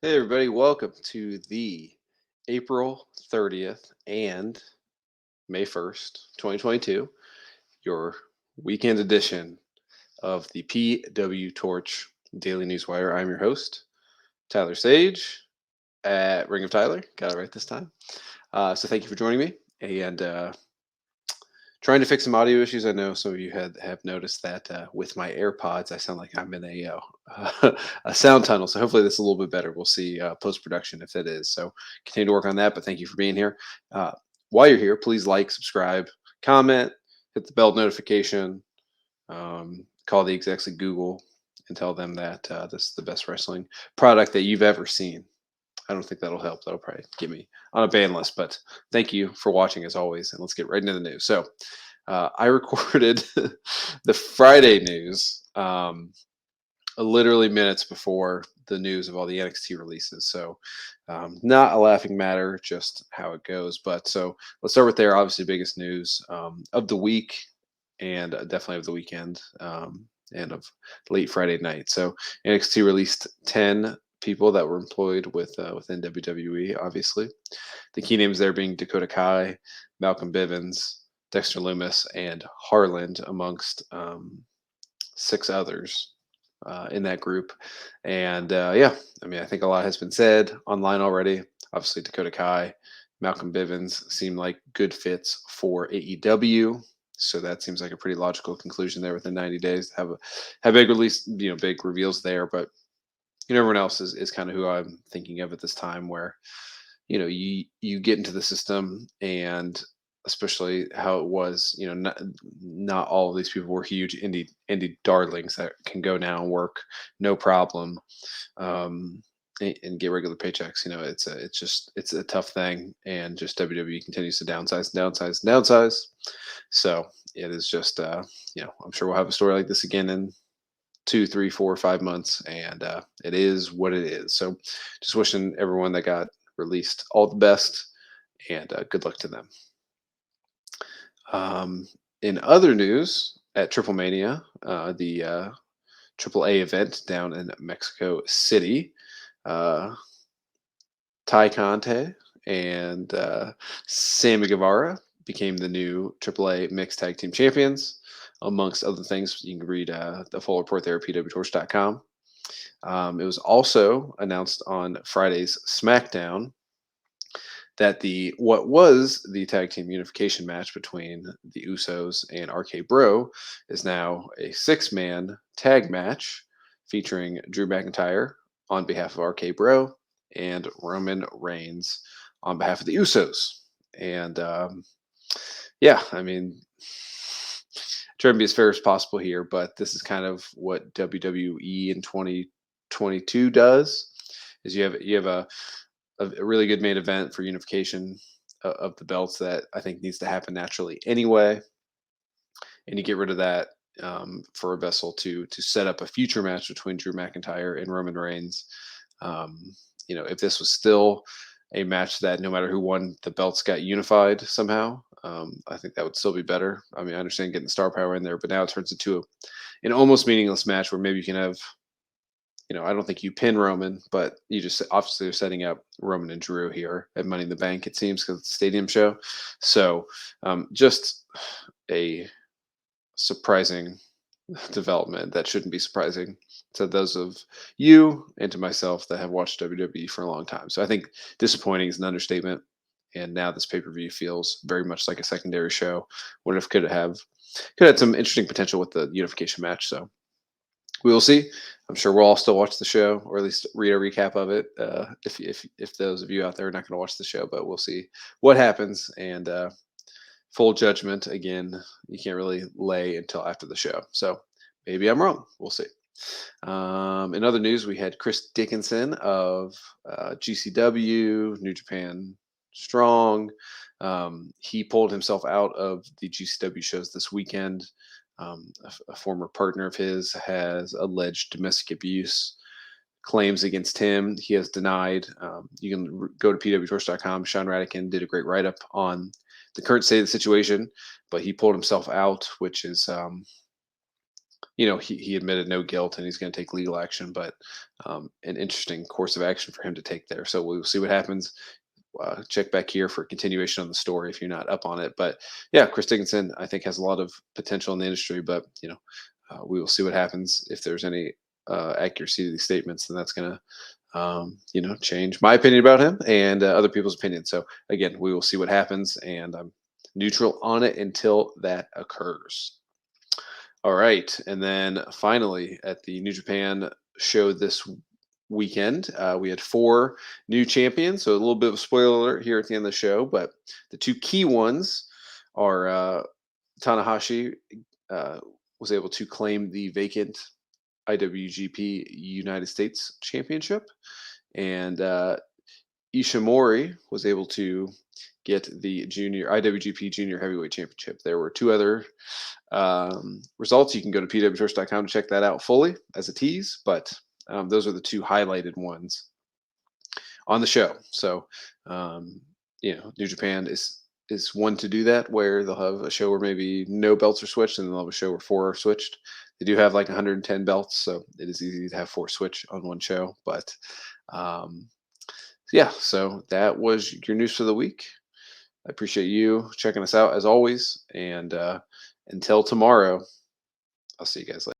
Hey, everybody, welcome to the April 30th and May 1st, 2022, your weekend edition of the PWTorch Daily Newswire. I'm your host, Tyler Sage at Ring of Tyler. Got it right this time. So, thank you for joining me. And trying to fix some audio issues. I know some of you have noticed that with my AirPods, I sound like I'm in a sound tunnel. So hopefully this is a little bit better. We'll see post production if it is. So continue to work on that. But thank you for being here. Uh, while you're here, please like, subscribe, comment, hit the bell notification, call the execs at Google, and tell them that this is the best wrestling product that you've ever seen. I don't think that'll help. That'll probably get me on a ban list. But thank you for watching as always. And let's get right into the news. So I recorded the Friday news literally minutes before the news of all the NXT releases. So not a laughing matter, just how it goes. But so let's start with there. Obviously, biggest news of the week and definitely of the weekend and of late Friday night. So NXT released 10 people that were employed within WWE. Obviously, the key names there being Dakota Kai, Malcolm Bivens, Dexter Loomis, and Harland, amongst six others in that group. And yeah, I mean, I think a lot has been said online already. Obviously, Dakota Kai, Malcolm Bivens seem like good fits for AEW. So that seems like a pretty logical conclusion there within 90 days to have big release, big reveals there. But everyone else is kind of who I'm thinking of at this time, where you get into the system, and especially how it was, not all of these people were huge indie darlings that can go now and work no problem, and get regular paychecks. It's a tough thing, and just WWE continues to downsize and downsize and downsize. So it is just I'm sure we'll have a story like this again in 2, 3, 4, 5 months, and it is what it is. So just wishing everyone that got released all the best, and good luck to them. In other news, at Triple Mania, the Triple A event down in Mexico City, uh, Ty Conte and Sammy Guevara became the new AAA Mixed Tag Team Champions. Amongst other things, you can read the full report there at PWTorch.com. It was also announced on Friday's SmackDown that what was the tag team unification match between the Usos and RK Bro is now a six-man tag match featuring Drew McIntyre on behalf of RK Bro and Roman Reigns on behalf of the Usos. And yeah, I mean, trying to be as fair as possible here, but this is kind of what WWE in 2022 does. Is you have a really good main event for unification of the belts that I think needs to happen naturally anyway, and you get rid of that for a vessel to set up a future match between Drew McIntyre and Roman Reigns. If this was still a match that no matter who won, the belts got unified somehow, I think that would still be better. I mean, I understand getting star power in there, but now it turns into an almost meaningless match where maybe you can have, I don't think you pin Roman, but you just obviously are setting up Roman and Drew here at Money in the Bank, it seems, because it's a stadium show. So just a surprising development that shouldn't be surprising to those of you and to myself that have watched WWE for a long time. So I think disappointing is an understatement. And now this pay-per-view feels very much like a secondary show. What if could have some interesting potential with the unification match. So we will see. I'm sure we'll all still watch the show, or at least read a recap of it. If those of you out there are not going to watch the show, but we'll see what happens. And full judgment again, you can't really lay until after the show. So maybe I'm wrong. We'll see. In other news, we had Chris Dickinson of GCW, New Japan Strong. He pulled himself out of the GCW shows this weekend. A former partner of his has alleged domestic abuse claims against him. He has denied. You can go to pwtorch.com. Sean Radican did a great write up on the current state of the situation, but he pulled himself out, which is he admitted no guilt and he's going to take legal action, but an interesting course of action for him to take there. So we'll see what happens. Check back here for continuation on the story if you're not up on it. But yeah, Chris Dickinson, I think, has a lot of potential in the industry, but we will see what happens. If there's any accuracy to these statements, then that's going to change my opinion about him and other people's opinions. So again, we will see what happens, and I'm neutral on it until that occurs. All right, and then finally at the New Japan show this weekend, we had four new champions. So a little bit of a spoiler alert here at the end of the show, but the two key ones are Tanahashi uh, was able to claim the vacant IWGP United States Championship, and Ishimori was able to get the junior IWGP Junior Heavyweight Championship. There were two other results. You can go to PWTorch.com to check that out fully as a tease, but those are the two highlighted ones on the show. So, New Japan is one to do that, where they'll have a show where maybe no belts are switched, and they'll have a show where four are switched. They do have like 110 belts, so it is easy to have four switch on one show. But yeah, so that was your news for the week. I appreciate you checking us out as always, and until tomorrow, I'll see you guys later.